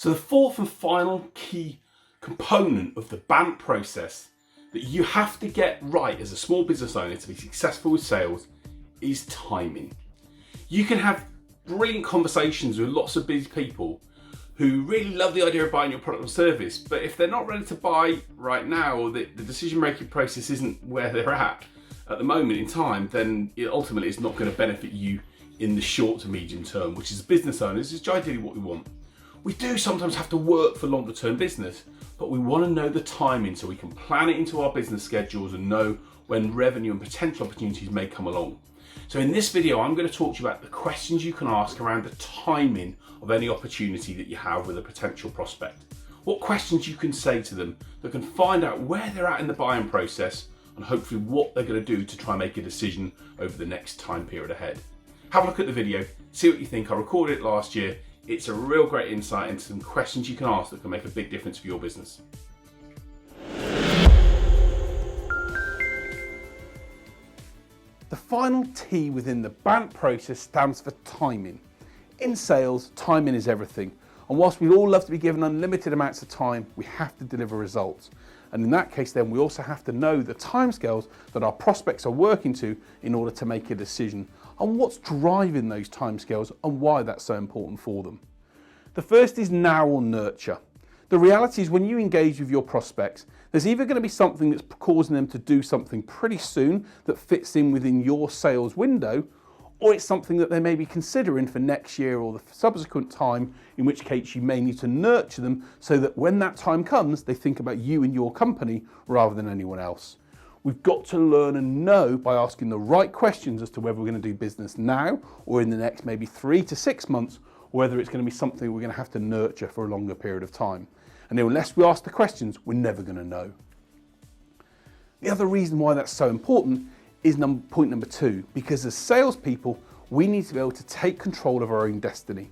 So the fourth and final key component of the BANT process that you have to get right as a small business owner to be successful with sales is timing. You can have brilliant conversations with lots of busy people who really love the idea of buying your product or service, but if they're not ready to buy right now, or the decision-making process isn't where they're at the moment in time, then it ultimately is not going to benefit you in the short to medium term, which as business owners is ideally what we want. We do sometimes have to work for longer term business, but we want to know the timing so we can plan it into our business schedules and know when revenue and potential opportunities may come along. So in this video, I'm going to talk to you about the questions you can ask around the timing of any opportunity that you have with a potential prospect. What questions you can say to them that can find out where they're at in the buying process and hopefully what they're going to do to try and make a decision over the next time period ahead. Have a look at the video, see what you think. I recorded it last year. It's a real great insight into some questions you can ask that can make a big difference for your business. The final T within the BANT process stands for timing. In sales, timing is everything. And whilst we'd all love to be given unlimited amounts of time, we have to deliver results. And in that case, then we also have to know the timescales that our prospects are working to in order to make a decision on what's driving those timescales and why that's so important for them. The first is now or nurture. The reality is when you engage with your prospects, there's either going to be something that's causing them to do something pretty soon that fits in within your sales window, or it's something that they may be considering for next year or the subsequent time, in which case you may need to nurture them so that when that time comes, they think about you and your company rather than anyone else. We've got to learn and know by asking the right questions as to whether we're going to do business now or in the next maybe 3 to 6 months, or whether it's going to be something we're going to have to nurture for a longer period of time. And unless we ask the questions, we're never going to know. The other reason why that's so important is point number 2, because as salespeople, we need to be able to take control of our own destiny.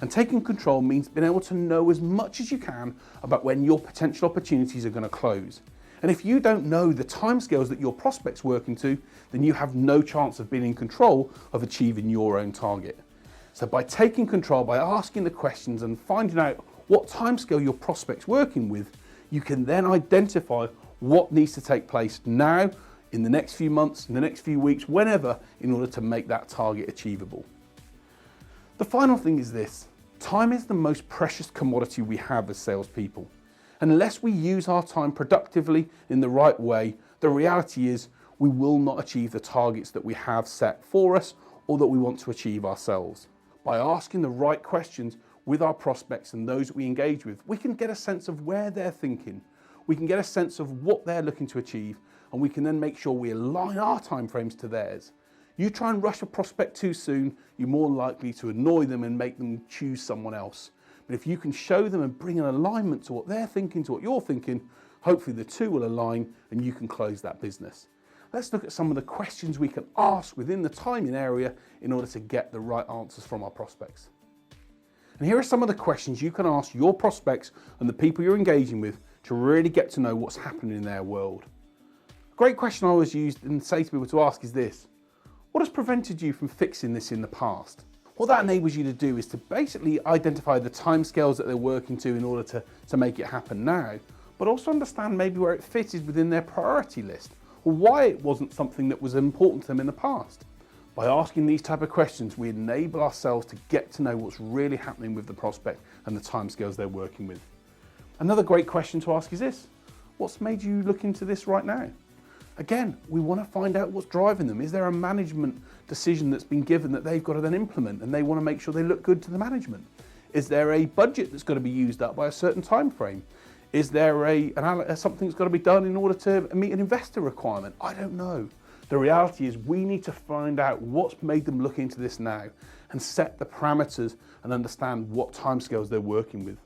And taking control means being able to know as much as you can about when your potential opportunities are going to close. And if you don't know the timescales that your prospect's working to, then you have no chance of being in control of achieving your own target. So by taking control, by asking the questions and finding out what timescale your prospect's working with, you can then identify what needs to take place now, in the next few months, in the next few weeks, whenever, in order to make that target achievable. The final thing is this: time is the most precious commodity we have as salespeople. Unless we use our time productively in the right way, the reality is we will not achieve the targets that we have set for us or that we want to achieve ourselves. By asking the right questions with our prospects and those we engage with, we can get a sense of where they're thinking. We can get a sense of what they're looking to achieve, and we can then make sure we align our timeframes to theirs. You try and rush a prospect too soon, you're more likely to annoy them and make them choose someone else. But if you can show them and bring an alignment to what they're thinking, to what you're thinking, hopefully the two will align and you can close that business. Let's look at some of the questions we can ask within the timing area in order to get the right answers from our prospects. And here are some of the questions you can ask your prospects and the people you're engaging with to really get to know what's happening in their world. A great question I always use and say to people to ask is this: what has prevented you from fixing this in the past? What that enables you to do is to basically identify the timescales that they're working to in order to make it happen now, but also understand maybe where it fitted within their priority list, or why it wasn't something that was important to them in the past. By asking these type of questions, we enable ourselves to get to know what's really happening with the prospect and the timescales they're working with. Another great question to ask is this: what's made you look into this right now? Again, we want to find out what's driving them. Is there a management decision that's been given that they've got to then implement, and they want to make sure they look good to the management? Is there a budget that's got to be used up by a certain time frame? Is there something that's got to be done in order to meet an investor requirement? I don't know. The reality is we need to find out what's made them look into this now and set the parameters and understand what timescales they're working with.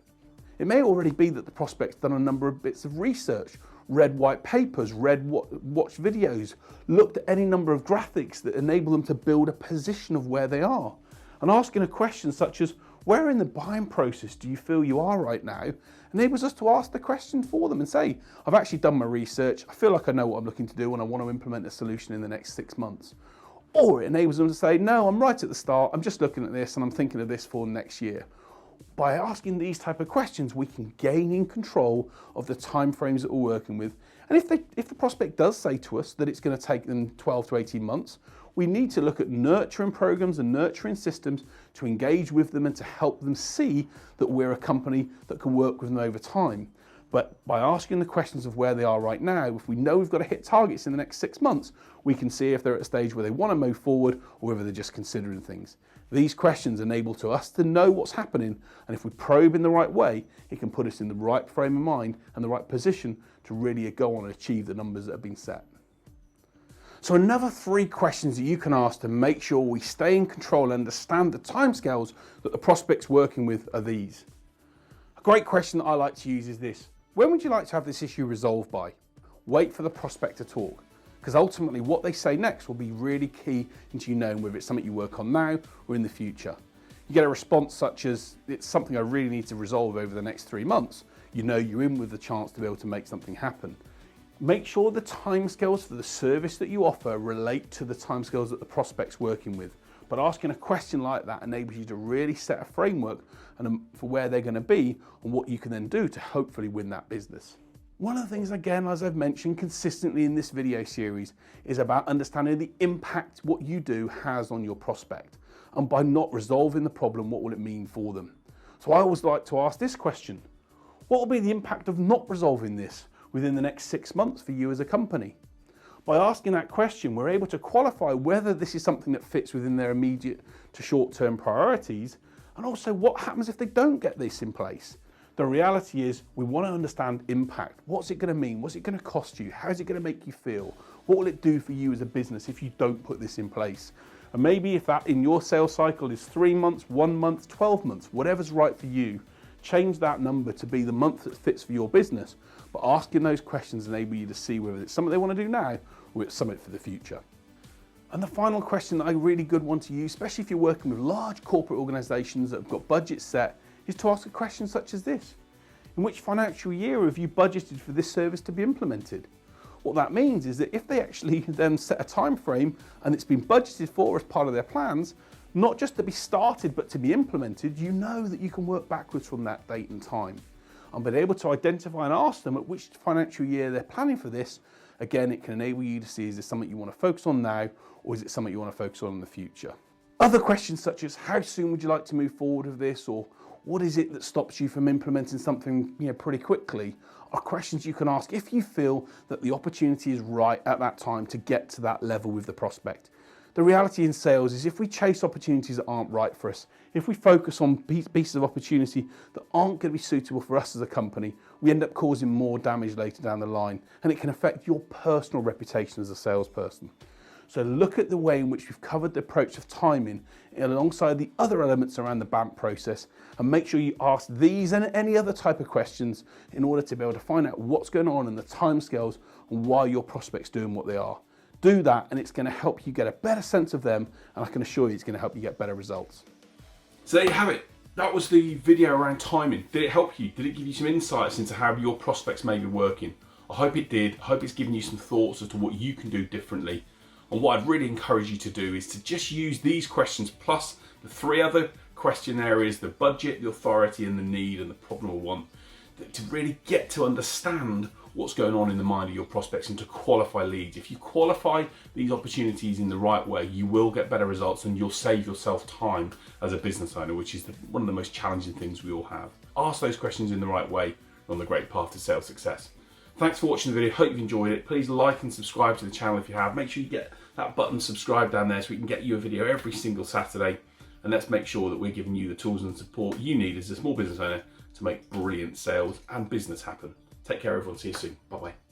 It may already be that the prospect's done a number of bits of research, read white papers, watched videos, looked at any number of graphics that enable them to build a position of where they are. And asking a question such as, where in the buying process do you feel you are right now, enables us to ask the question for them and say, I've actually done my research, I feel like I know what I'm looking to do and I want to implement a solution in the next 6 months. Or it enables them to say, no, I'm right at the start, I'm just looking at this and I'm thinking of this for next year. By asking these type of questions, we can gain in control of the time frames that we're working with. And if the prospect does say to us that it's going to take them 12 to 18 months, we need to look at nurturing programs and nurturing systems to engage with them and to help them see that we're a company that can work with them over time. But by asking the questions of where they are right now, if we know we've got to hit targets in the next 6 months, we can see if they're at a stage where they want to move forward or whether they're just considering things. These questions enable to us to know what's happening, and if we probe in the right way, it can put us in the right frame of mind and the right position to really go on and achieve the numbers that have been set. So another 3 questions that you can ask to make sure we stay in control and understand the timescales that the prospect's working with are these. A great question that I like to use is this: when would you like to have this issue resolved by? Wait for the prospect to talk, because ultimately what they say next will be really key into you knowing whether it's something you work on now or in the future. You get a response such as, it's something I really need to resolve over the next 3 months. You know you're in with the chance to be able to make something happen. Make sure the timescales for the service that you offer relate to the timescales that the prospect's working with. But asking a question like that enables you to really set a framework for where they're going to be and what you can then do to hopefully win that business. One of the things, again, as I've mentioned consistently in this video series, is about understanding the impact what you do has on your prospect. And by not resolving the problem, what will it mean for them? So I always like to ask this question: what will be the impact of not resolving this within the next 6 months for you as a company? By asking that question, we're able to qualify whether this is something that fits within their immediate to short-term priorities, and also what happens if they don't get this in place. The reality is we want to understand impact. What's it going to mean? What's it going to cost you? How's it going to make you feel? What will it do for you as a business if you don't put this in place? And maybe if that in your sales cycle is 3 months, 1 month, 12 months, whatever's right for you, change that number to be the month that fits for your business. But asking those questions enable you to see whether it's something they want to do now or it's something for the future. And the final question that I really good one to use, especially if you're working with large corporate organizations that have got budgets set, is to ask a question such as this: in which financial year have you budgeted for this service to be implemented? What that means is that if they actually then set a time frame and it's been budgeted for as part of their plans, not just to be started but to be implemented, you know that you can work backwards from that date and time. And being able to identify and ask them at which financial year they're planning for this, again, it can enable you to see, is this something you want to focus on now or is it something you want to focus on in the future? Other questions such as, how soon would you like to move forward with this, or what is it that stops you from implementing something pretty quickly, are questions you can ask if you feel that the opportunity is right at that time to get to that level with the prospect. The reality in sales is if we chase opportunities that aren't right for us, if we focus on pieces of opportunity that aren't going to be suitable for us as a company, we end up causing more damage later down the line, and it can affect your personal reputation as a salesperson. So look at the way in which we've covered the approach of timing alongside the other elements around the BANT process, and make sure you ask these and any other type of questions in order to be able to find out what's going on in the timescales and why your prospect's doing what they are. Do that and it's going to help you get a better sense of them, and I can assure you it's going to help you get better results. So there you have it. That was the video around timing. Did it help you? Did it give you some insights into how your prospects may be working? I hope it did. I hope it's given you some thoughts as to what you can do differently. And what I'd really encourage you to do is to just use these questions plus the 3 other question areas: the budget, the authority and the need and the problem or want, to really get to understand what's going on in the mind of your prospects and to qualify leads. If you qualify these opportunities in the right way, you will get better results and you'll save yourself time as a business owner, which is one of the most challenging things we all have. Ask those questions in the right way on the great path to sales success. Thanks for watching the video. Hope you've enjoyed it. Please like and subscribe to the channel if you have. Make sure you get that button subscribe down there so we can get you a video every single Saturday. And let's make sure that we're giving you the tools and support you need as a small business owner to make brilliant sales and business happen. Take care, everyone. See you soon. Bye-bye.